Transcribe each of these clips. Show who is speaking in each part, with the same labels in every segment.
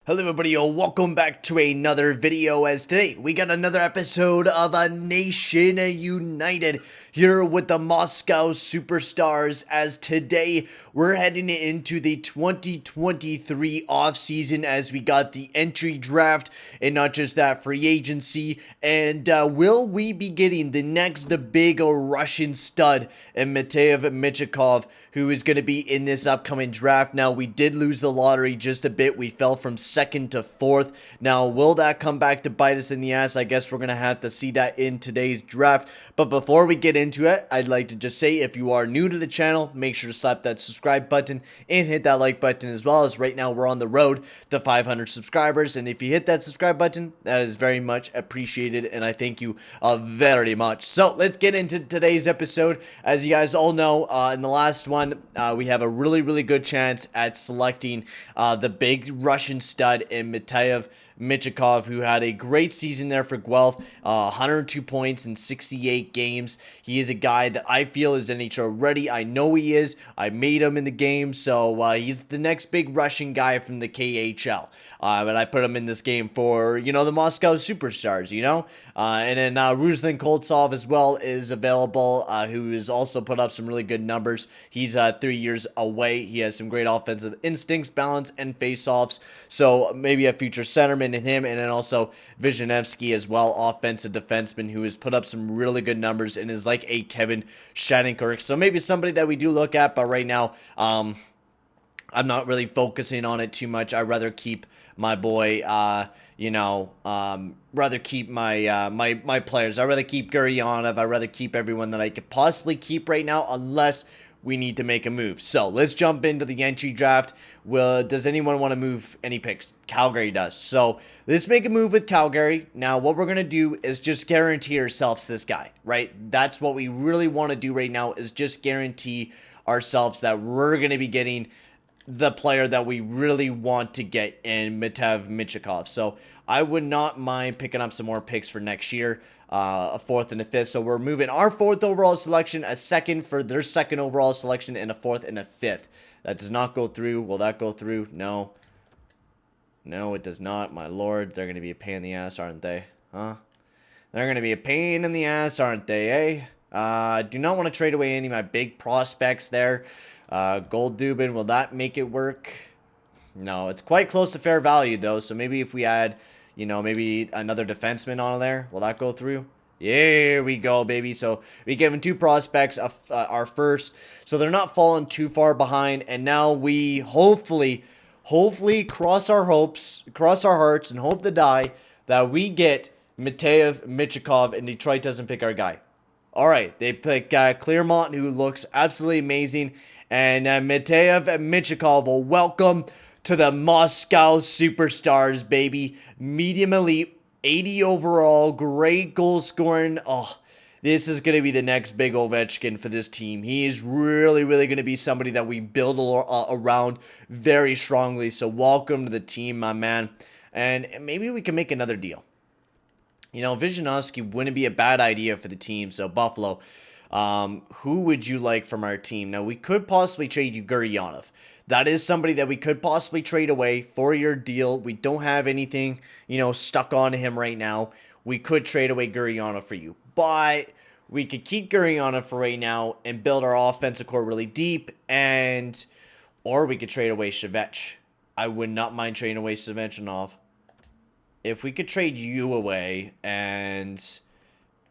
Speaker 1: Hello everybody, welcome back to another video. As today we got another episode of A Nation United here with the Moscow Superstars, as today we're heading into the 2023 offseason as we got the entry draft and not just that, free agency. And will we be getting the next big Russian stud in Mateev Michikov, who is going to be in this upcoming draft? Now, we did lose the lottery just a bit. We fell from second to fourth. Now, will that come back to bite us in the ass? I guess we're going to have to see that in today's draft. But before we get into it, I'd like to just say, if you are new to the channel, make sure to slap that subscribe button and hit that like button, as well as right now we're on the road to 500 subscribers. And if you hit that subscribe button, that is very much appreciated, and I thank you very much. So let's get into today's episode. As you guys all know, in the last one, we have a really good chance at selecting the big Russian stud in Mateev Michikov, who had a great season there for Guelph, 102 points in 68 games. He is a guy that I feel is NHL ready. I know he is. I made him in the game, so he's the next big Russian guy from the KHL. And I put him in this game for, you know, the Moscow Superstars, you know? And then Ruslan Koltsov as well is available, who has also put up some really good numbers. He's 3 years away. He has some great offensive instincts, balance, and face-offs. So maybe a future centerman in him. And then also Vizhnevsky as well, offensive defenseman, who has put up some really good numbers and is like a Kevin Shattenkirk. So maybe somebody that we do look at, but right now, I'm not really focusing on it too much. I'd rather keep my boy, rather keep my my players. I'd rather keep Guryanov. I'd rather keep everyone that I could possibly keep right now, unless we need to make a move. So let's jump into the entry draft. Does anyone want to move any picks? Calgary does. So let's make a move with Calgary. Now, what we're going to do is just guarantee ourselves this guy, right? That's what we really want to do right now, is just guarantee ourselves that we're going to be getting the player that we really want to get in Mateev Michikov. So I would not mind picking up some more picks for next year, a fourth and a fifth. So we're moving our fourth overall selection, a second for their second overall selection, and a fourth and a fifth. That does not go through. Will that go through? No. No, it does not. My lord, they're going to be a pain in the ass, aren't they? Huh? They're going to be a pain in the ass, aren't they, eh? Do not want to trade away any of my big prospects there. Gold-Dubin, will that make it work? No, it's quite close to fair value, though. So maybe if we add, you know, maybe another defenseman on there, will that go through? Here we go, baby. So we gave him two prospects, our first. So they're not falling too far behind. And now we hopefully cross our hopes, cross our hearts, and hope to die that we get Mateev Michikov and Detroit doesn't pick our guy. All right, they pick Clermont, who looks absolutely amazing. And Mateev Michikov will welcome to the Moscow Superstars, baby. Medium elite, 80 overall, great goal scoring. Oh, this is going to be the next big Ovechkin for this team. He is really going to be somebody that we build around very strongly. So welcome to the team, my man. And maybe we can make another deal. You know, Vizhnevsky wouldn't be a bad idea for the team. So Buffalo, who would you like from our team? Now, we could possibly trade you Guryanov. That is somebody that we could possibly trade away for your deal. We don't have anything, you know, stuck on him right now. We could trade away Guryanov for you. But we could keep Guryanov for right now and build our offensive core really deep. Or we could trade away Shevech. I would not mind trading away Shevchenov. If we could trade you away and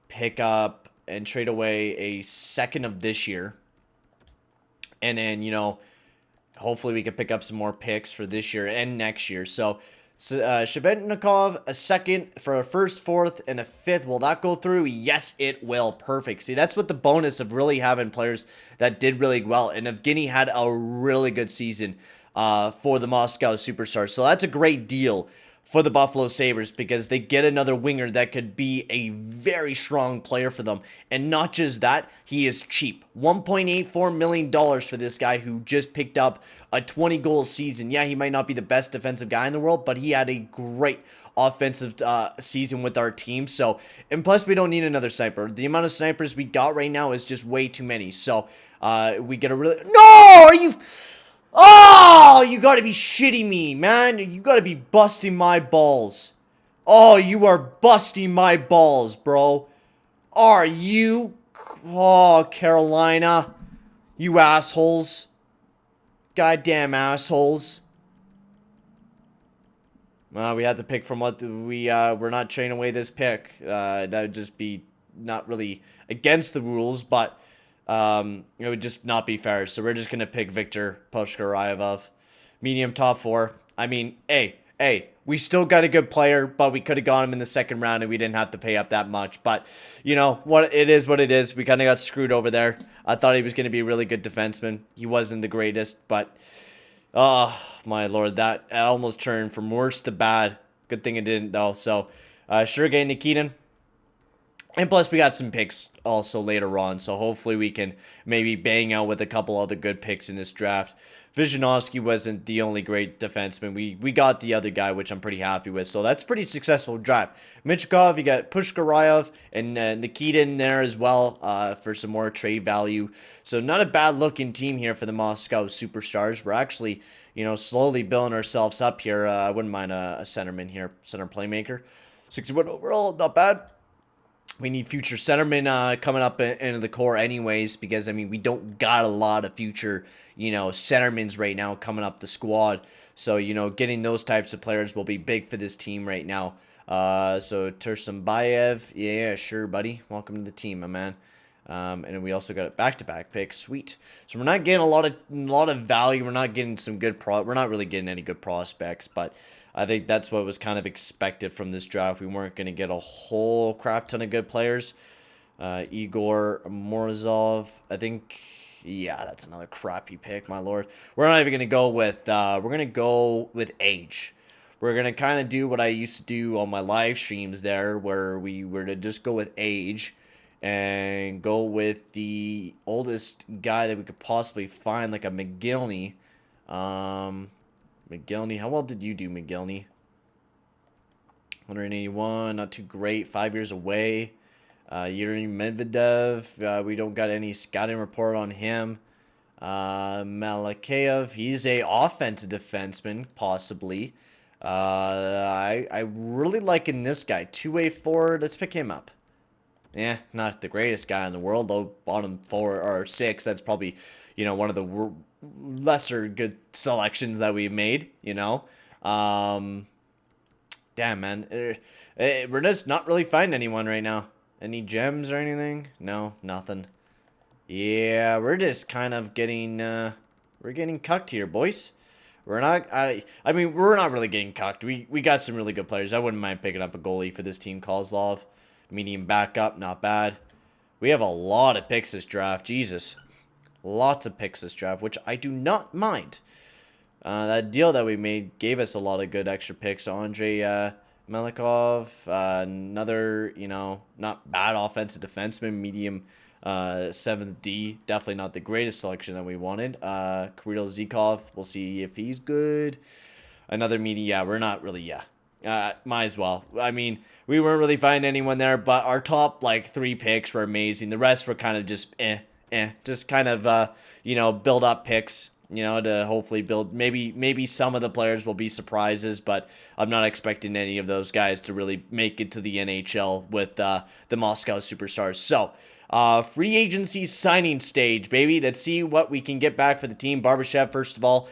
Speaker 1: pick up and trade away a second of this year, and then, you know, hopefully we could pick up some more picks for this year and next year. So Shevchenov, a second for a first, fourth, and a fifth. Will that go through? Yes, it will. Perfect. See, that's what the bonus of really having players that did really well. And Evgeny had a really good season for the Moscow Superstars. So that's a great deal for the Buffalo Sabres, because they get another winger that could be a very strong player for them. And not just that, he is cheap. $1.84 million for this guy who just picked up a 20-goal season. Yeah, he might not be the best defensive guy in the world, but he had a great offensive season with our team. So, and plus we don't need another sniper. The amount of snipers we got right now is just way too many. So, we get a really... No! Are you... Oh, you gotta be shitting me, man. You gotta be busting my balls. Oh, you are busting my balls, bro. Are you? Oh, Carolina. You assholes. Goddamn assholes. Well, we had to pick from what we're not trading away this pick. That would just be not really against the rules, but it would just not be fair. So we're just gonna pick Victor Pushkarayevov, medium top 4. I mean, hey, we still got a good player, but we could have got him in the second round and we didn't have to pay up that much. But you know what it is, what it is. We kind of got screwed over there. I thought he was gonna be a really good defenseman. He wasn't the greatest, but. Oh, my lord, that almost turned from worse to bad. Good thing it didn't, though. So, Sergei Nikitin. And plus, we got some picks also later on. So, hopefully, we can maybe bang out with a couple other good picks in this draft. Vyzhinovsky wasn't the only great defenseman. We got the other guy, which I'm pretty happy with. So, that's a pretty successful draft. Michkov, you got Pushkarayev and Nikitin there as well for some more trade value. So, not a bad-looking team here for the Moscow Superstars. We're actually, you know, slowly building ourselves up here. I wouldn't mind a centerman here, center playmaker. 61 overall, not bad. We need future centermen coming up into the core anyways, because, I mean, we don't got a lot of future, you know, centermans right now coming up the squad. So, you know, getting those types of players will be big for this team right now. So, Tursunbayev, yeah, sure, buddy. Welcome to the team, my man. And then we also got a back-to-back pick. Sweet. So we're not getting a lot of value. We're not getting some good we're not really getting any good prospects, but I think that's what was kind of expected from this draft. We weren't going to get a whole crap ton of good players. Igor Morozov, I think, yeah, that's another crappy pick, my lord. We're not even going to go with, we're going to go with age. We're going to kind of do what I used to do on my live streams there, where we were to just go with age and go with the oldest guy that we could possibly find, like a McGillney. McGillney, how well did you do, McGillney? 181, not too great. 5 years away. Yuri Medvedev, we don't got any scouting report on him. Malakayev, he's a offensive defenseman, possibly. I really liking this guy. 2-way forward. Let's pick him up. Yeah, not the greatest guy in the world, though. Bottom 4 or 6, that's probably, you know, one of the lesser good selections that we've made, you know. Damn, man. We're just not really finding anyone right now. Any gems or anything? No, nothing. Yeah, we're just kind of getting, we're getting cucked here, boys. We're not, I mean, we're not really getting cucked. We got some really good players. I wouldn't mind picking up a goalie for this team, Kozlov. Medium backup, not bad. We have a lot of picks this draft. Jesus. Lots of picks this draft, which I do not mind. That deal that we made gave us a lot of good extra picks. Andrei Melikov, another, you know, not bad offensive defenseman, medium 7th D. Definitely not the greatest selection that we wanted. Kirill Zikov, we'll see if he's good. Another medium, yeah, we're not really, yeah. Might as well. I mean, we weren't really finding anyone there, but our top, like, 3 picks were amazing. The rest were kind of just, just kind of, you know, build up picks, you know, to hopefully build, maybe some of the players will be surprises, but I'm not expecting any of those guys to really make it to the NHL with, the Moscow Superstars. So, free agency signing stage, baby. Let's see what we can get back for the team. Barbashev, first of all,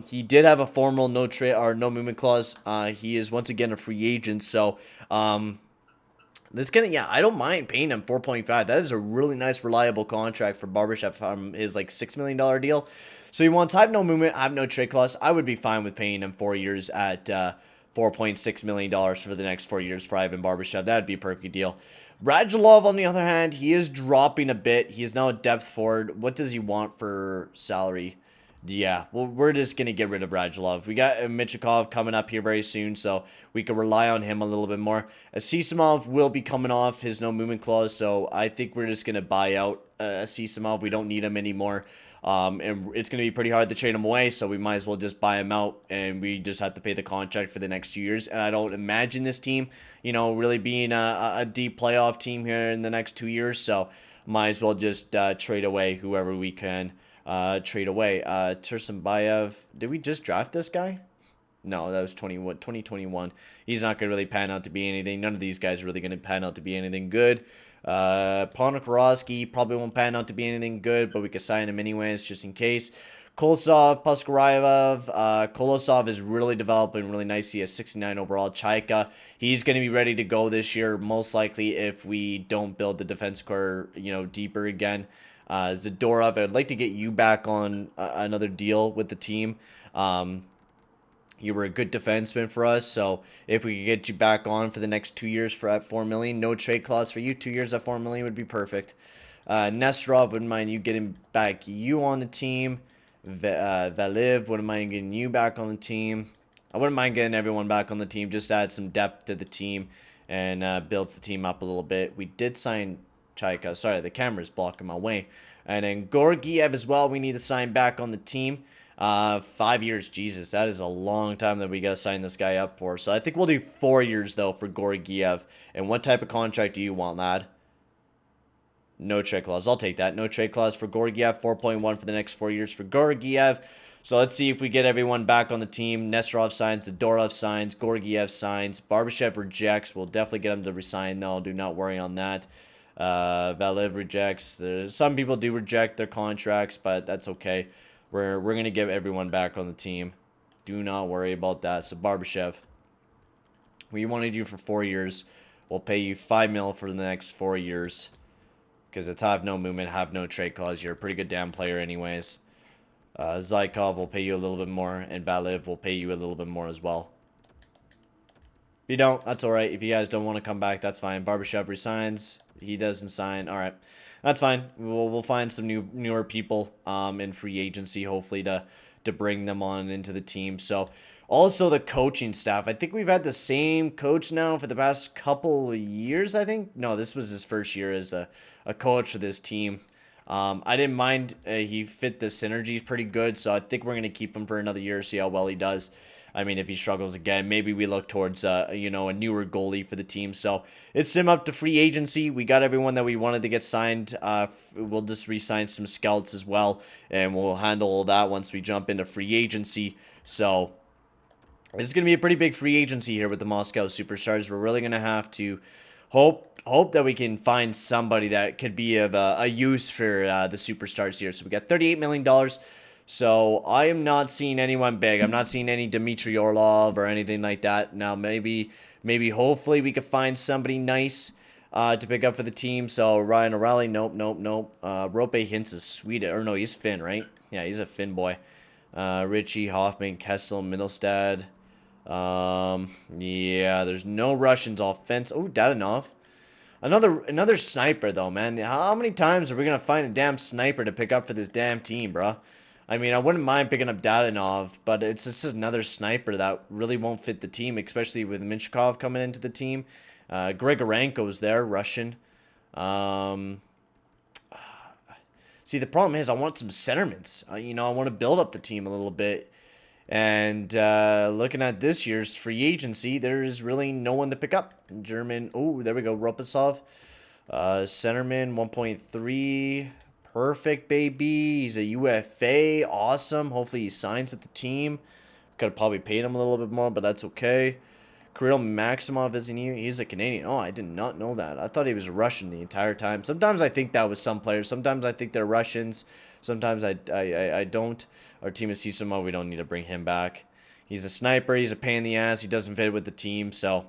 Speaker 1: he did have a formal no trade or no movement clause. He is once again a free agent, so that's gonna, yeah, I don't mind paying him 4.5. That is a really nice, reliable contract for Barbashev from his like $6 million deal. So he wants, I have no movement, I have no trade clause. I would be fine with paying him 4 years at $4.6 million for the next 4 years for Ivan Barbashev. That would be a perfect deal. Radulov, on the other hand, he is dropping a bit. He is now a depth forward. What does he want for salary? Yeah, well, we're just going to get rid of Radulov. We got Michkov coming up here very soon, so we can rely on him a little bit more. Asisimov will be coming off his no movement clause, so I think we're just going to buy out Asisimov. We don't need him anymore. And it's going to be pretty hard to trade him away, so we might as well just buy him out, and we just have to pay the contract for the next 2 years. And I don't imagine this team, you know, really being a deep playoff team here in the next 2 years, so might as well just trade away whoever we can trade away. Tursunbayev, did we just draft this guy? No, that was 2021. He's not going to really pan out to be anything. None of these guys are really going to pan out to be anything good. Ponikarovsky probably won't pan out to be anything good, but we could sign him anyways, just in case. Kolosov, Puskarayev. Kolosov is really developing really nicely. He has 69 overall. Chaika, he's going to be ready to go this year, most likely if we don't build the defense core, deeper again. Zadorov, I'd like to get you back on another deal with the team. You were a good defenseman for us, so if we could get you back on for the next 2 years at $4 million, no trade clause for you. 2 years at $4 million would be perfect. Nesterov, wouldn't mind you getting back you on the team. Valiv, wouldn't mind getting you back on the team. I wouldn't mind getting everyone back on the team, just add some depth to the team and builds the team up a little bit. We did sign Chaika. Sorry, the camera's blocking my way. And then Georgiev as well, we need to sign back on the team. 5 years, Jesus, that is a long time that we gotta sign this guy up for. So I think we'll do 4 years though for Georgiev. And what type of contract do you want, lad? No trade clause. I'll take that. No trade clause for Georgiev. 4.1 for the next 4 years for Georgiev. So let's see if we get everyone back on the team. Nesterov signs, Zadorov signs, Georgiev signs, Barbashev rejects. We'll definitely get him to resign though. Do not worry on that. Valiv rejects. Some people do reject their contracts, but that's okay. We're going to get everyone back on the team. Do not worry about that. So, Barbashev, we wanted you for 4 years. We'll pay you $5 million for the next 4 years. Because it's have no movement, have no trade clause. You're a pretty good damn player anyways. Zykov will pay you a little bit more. And Valiv will pay you a little bit more as well. If you don't, that's alright. If you guys don't want to come back, that's fine. Barbashev resigns. He doesn't sign. Alright. That's fine. We'll find some newer people in free agency, hopefully, to bring them on into the team. So, also the coaching staff. I think we've had the same coach now for the past couple of years, I think. No, this was his first year as a coach for this team. I didn't mind. He fit the synergies pretty good, so I think we're going to keep him for another year, see how well he does. I mean, if he struggles again, maybe we look towards, a newer goalie for the team. So it's him up to free agency. We got everyone that we wanted to get signed. We'll just re-sign some scouts as well, and we'll handle all that once we jump into free agency. So this is going to be a pretty big free agency here with the Moscow Superstars. We're really going to have to hope that we can find somebody that could be of a use for the Superstars here. So we got $38 million. So I am not seeing anyone big. I'm not seeing any Dmitry Orlov or anything like that. Now maybe hopefully we could find somebody nice to pick up for the team. So Ryan O'Reilly, nope. Rope Hintz is Swedish, or no, he's Finn, right? Yeah, he's a Finn boy. Richie, Hoffman, Kessel, Middlestad. Yeah, there's no Russians offense. Oh, Dadonov. Another sniper though, man. How many times are we gonna find a damn sniper to pick up for this damn team, bro? I mean, I wouldn't mind picking up Dadonov, but it's just another sniper that really won't fit the team, especially with Minchikov coming into the team. Grigorenko's there, Russian. See, the problem is I want some centermans. I want to build up the team a little bit. And looking at this year's free agency, there's really no one to pick up. German, oh, there we go, Ropasov. Centerman, 1.3. Perfect, baby. He's a UFA. Awesome. Hopefully he signs with the team. Could have probably paid him a little bit more, but that's okay. Kirill Maximov, isn't he? He's a Canadian. Oh, I did not know that. I thought he was a Russian the entire time. Sometimes I think that was some players. Sometimes I think they're Russians. Sometimes I don't. Our team is Sisamo. We don't need to bring him back. He's a sniper. He's a pain in the ass. He doesn't fit with the team, so...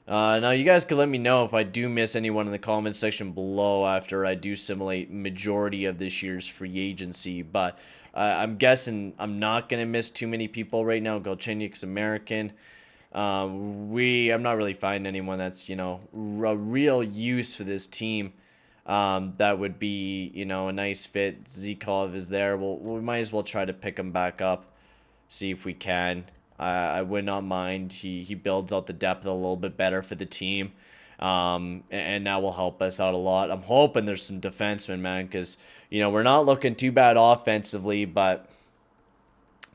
Speaker 1: now, you guys can let me know if I do miss anyone in the comments section below after I do simulate majority of this year's free agency. But I'm guessing I'm not going to miss too many people right now. Golchenyuk's American. I'm not really finding anyone that's, a real use for this team. That would be, a nice fit. Zykov is there. We might as well try to pick him back up. See if we can. I would not mind. He builds out the depth a little bit better for the team. And that will help us out a lot. I'm hoping there's some defensemen, man, because, we're not looking too bad offensively, but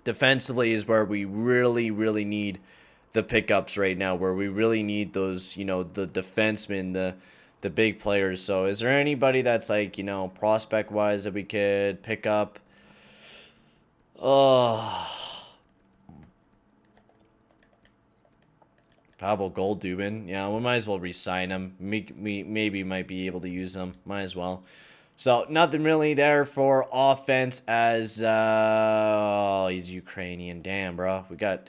Speaker 1: defensively is where we really, really need the pickups right now, where we really need those, the defensemen, the big players. So is there anybody that's like, you know, prospect wise that we could pick up? Pavel Goldubin. Yeah, we might as well re-sign him. Maybe might be able to use him. Might as well. So, nothing really there for offense as, oh, he's Ukrainian. Damn, bro. We got...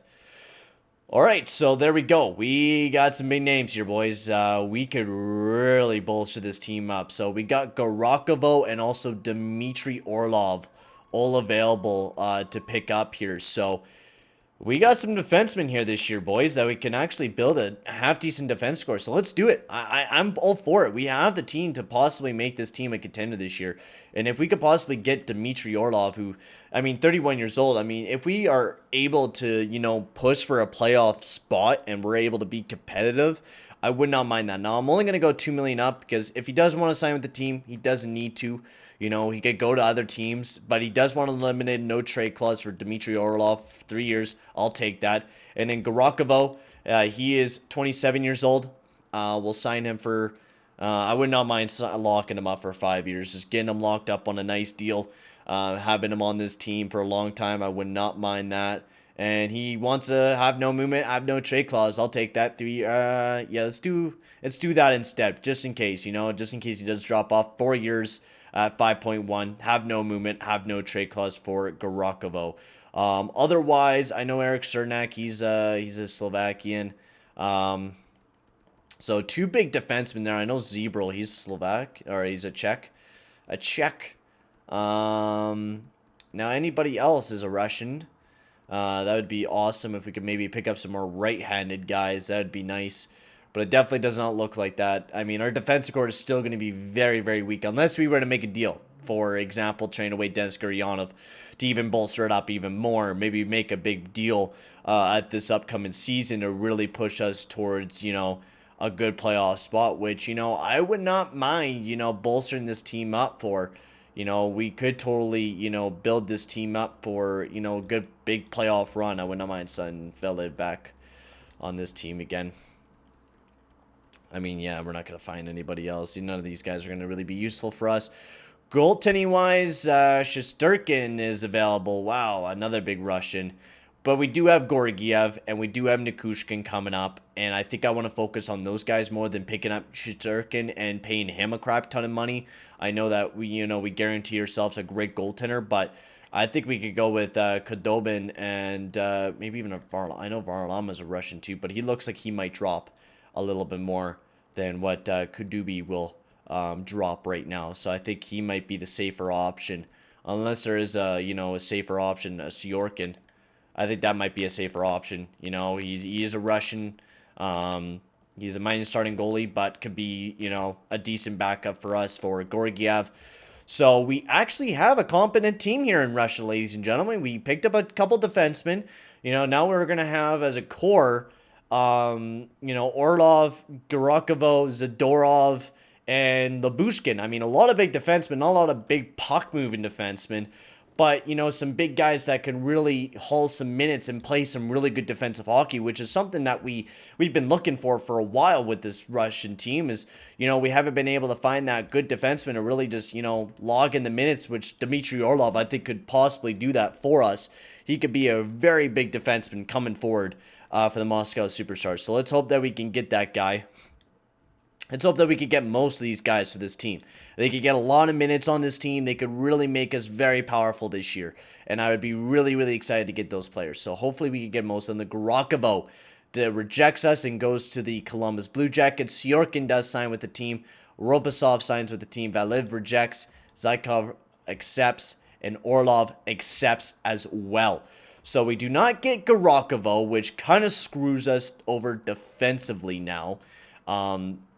Speaker 1: All right, so there we go. We got some big names here, boys. We could really bolster this team up. So, we got Garakovo and also Dmitry Orlov all available to pick up here. So, we got some defensemen here this year, boys, that we can actually build a half-decent defense score. So let's do it. I'm all for it. We have the team to possibly make this team a contender this year. And if we could possibly get Dmitry Orlov, who, I mean, 31 years old. I mean, if we are able to, you know, push for a playoff spot and we're able to be competitive, I would not mind that. Now, I'm only going to go $2 million up because if he does want to sign with the team, he doesn't need to. You know, he could go to other teams, but he does want a limited no trade clause for Dmitry Orlov, 3 years. I'll take that. And then Garakovo, he is 27 years old. We'll sign him for, I would not mind locking him up for 5 years. Just getting him locked up on a nice deal. Having him on this team for a long time, I would not mind that. And he wants to have no movement, have no trade clause. I'll take that. Yeah, let's do that instead, just in case, you know, just in case he does drop off. 4 years. 5.1, have no movement, have no trade clause for Garakovo. Otherwise, I know Eric Cernak, he's a Slovakian. So 2 big defensemen there. I know Zebril, he's Slovak, or he's a Czech. Now anybody else is a Russian. That would be awesome if we could maybe pick up some more right-handed guys. That would be nice. But it definitely does not look like that. I mean, our defense score is still going to be very, very weak unless we were to make a deal. For example, train away Denis Guryanov to even bolster it up even more. Maybe make a big deal at this upcoming season to really push us towards, you know, a good playoff spot. Which, you know, I would not mind, you know, bolstering this team up for. You know, we could totally, you know, build this team up for, you know, a good big playoff run. I would not mind sending Valeri back on this team again. I mean, yeah, we're not going to find anybody else. None of these guys are going to really be useful for us. Goaltending-wise, Shesterkin is available. Wow, another big Russian. But we do have Georgiev, and we do have Nichushkin coming up. And I think I want to focus on those guys more than picking up Shesterkin and paying him a crap ton of money. I know that we guarantee ourselves a great goaltender, but I think we could go with Khudobin and maybe even a Varlam. I know Varlam is a Russian too, but he looks like he might drop a little bit more than what Kudubi will drop right now. So I think he might be the safer option. Unless there is a safer option, a Syorkin. I think that might be a safer option. You know, he is a Russian. He's a minor starting goalie, but could be, you know, a decent backup for us for Georgiev. So we actually have a competent team here in Russia, ladies and gentlemen. We picked up a couple defensemen. You know, now we're going to have as a core, Orlov, Garakovo, Zadorov, and Lyubushkin. I mean, a lot of big defensemen, not a lot of big puck-moving defensemen, but, you know, some big guys that can really haul some minutes and play some really good defensive hockey, which is something that we've been looking for a while with this Russian team is, you know, we haven't been able to find that good defenseman to really just, you know, log in the minutes, which Dmitry Orlov, I think, could possibly do that for us. He could be a very big defenseman coming forward for the Moscow Superstars. So let's hope that we can get that guy. Let's hope that we could get most of these guys for this team. They could get a lot of minutes on this team. They could really make us very powerful this year. And I would be really, really excited to get those players. So hopefully we can get most of them. The Garakovo rejects us and goes to the Columbus Blue Jackets. Syorkin does sign with the team. Ropasov signs with the team. Valiv rejects. Zykov accepts. And Orlov accepts as well. So we do not get Garakovo, which kind of screws us over defensively now.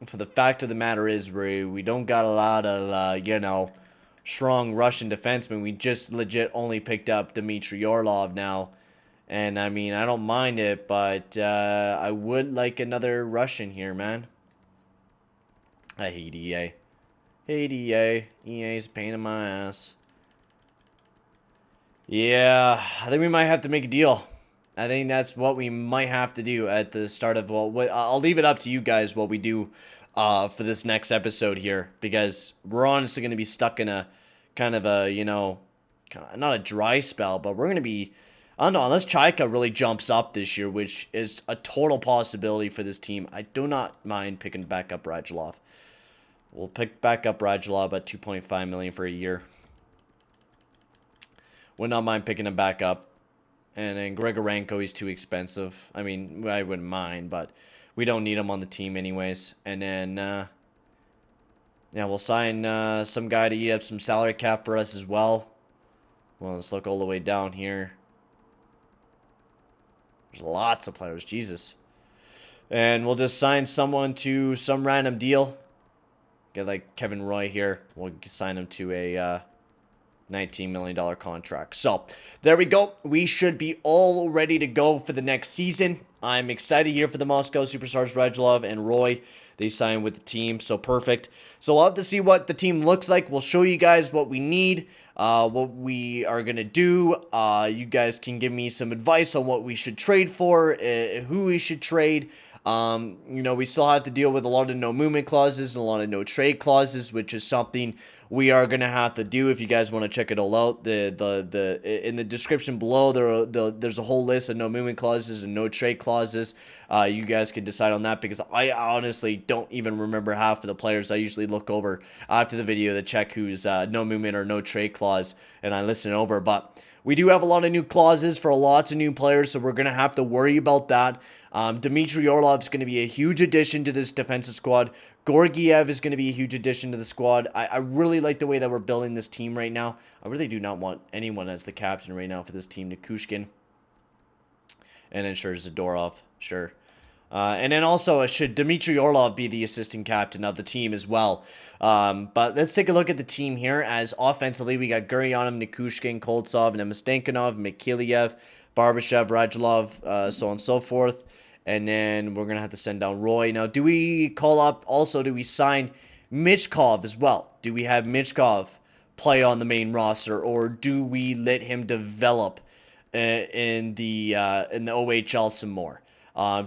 Speaker 1: For the fact of the matter is, we don't got a lot of, strong Russian defensemen. We just legit only picked up Dmitry Orlov now. And, I mean, I don't mind it, but I would like another Russian here, man. I hate EA. Hate EA. EA's a pain in my ass. Yeah, I think we might have to make a deal. I think that's what we might have to do at the start of, well, I'll leave it up to you guys what we do for this next episode here, because we're honestly going to be stuck in a kind of a, you know, not a dry spell, but we're going to be, I don't know, unless Chaika really jumps up this year, which is a total possibility for this team. I do not mind picking back up Radulov. We'll pick back up Radulov at $2.5 million for a year. Would not mind picking him back up. And then Grigorenko, he's too expensive. I mean, I wouldn't mind, but we don't need him on the team anyways. And then, yeah, we'll sign some guy to eat up some salary cap for us as well. Well, let's look all the way down here. There's lots of players, Jesus. And we'll just sign someone to some random deal. Get like Kevin Roy here. We'll sign him to a $19 million contract. So, there we go. We should be all ready to go for the next season. I'm excited here for the Moscow Superstars, Radulov and Roy. They signed with the team, so perfect. So, we'll have to see what the team looks like. We'll show you guys what we need, what we are going to do. You guys can give me some advice on what we should trade for, who we should trade. You know, we still have to deal with a lot of no movement clauses and a lot of no trade clauses, which is something we are going to have to do. If you guys want to check it all out, in the description below, there's a whole list of no movement clauses and no trade clauses. You guys can decide on that, because I honestly don't even remember half of the players. I usually look over after the video to check who's no movement or no trade clause, and I listen over, but we do have a lot of new clauses for lots of new players, so we're going to have to worry about that. Dmitry Orlov is going to be a huge addition to this defensive squad. Georgiev is going to be a huge addition to the squad. I really like the way that we're building this team right now. I really do not want anyone as the captain right now for this team. Nichushkin. And then sure, Zadorov. Sure. And then also, should Dmitry Orlov be the assistant captain of the team as well? But let's take a look at the team here. As offensively, we got Guryanov, Nichushkin, Koltsov, Namestnikov, Mikhailiev, Barbashev, Radulov, so on and so forth. And then we're going to have to send down Roy. Now, do we call up, also, do we sign Michkov as well? Do we have Michkov play on the main roster, or do we let him develop in the OHL some more?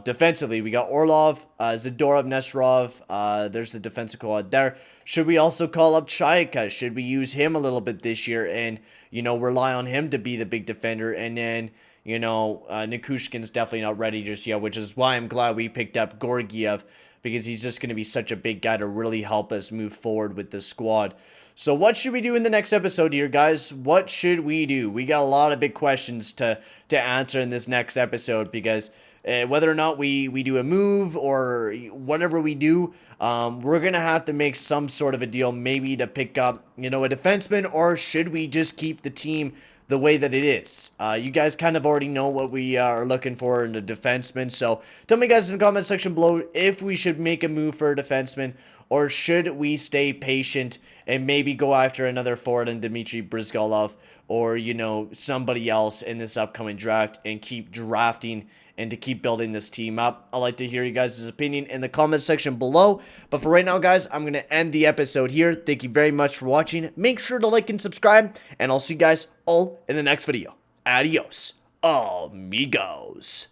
Speaker 1: Defensively, we got Orlov, Zadorov, Nesterov. There's the defensive squad there. Should we also call up Chaika? Should we use him a little bit this year and, you know, rely on him to be the big defender? And then, you know, Nichushkin's definitely not ready just yet, which is why I'm glad we picked up Georgiev, because he's just going to be such a big guy to really help us move forward with the squad. So what should we do in the next episode here, guys? What should we do? We got a lot of big questions to answer in this next episode, because whether or not we do a move or whatever we do, we're going to have to make some sort of a deal, maybe to pick up, you know, a defenseman, or should we just keep the team the way that it is? You guys kind of already know what we are looking for in a defenseman, so tell me guys in the comment section below if we should make a move for a defenseman, or should we stay patient and maybe go after another forward in Dmitry Brizgalov, or, you know, somebody else in this upcoming draft, and keep drafting and to keep building this team up. I'd like to hear you guys' opinion in the comment section below. But for right now, guys, I'm going to end the episode here. Thank you very much for watching. Make sure to like and subscribe, and I'll see you guys all in the next video. Adios, amigos.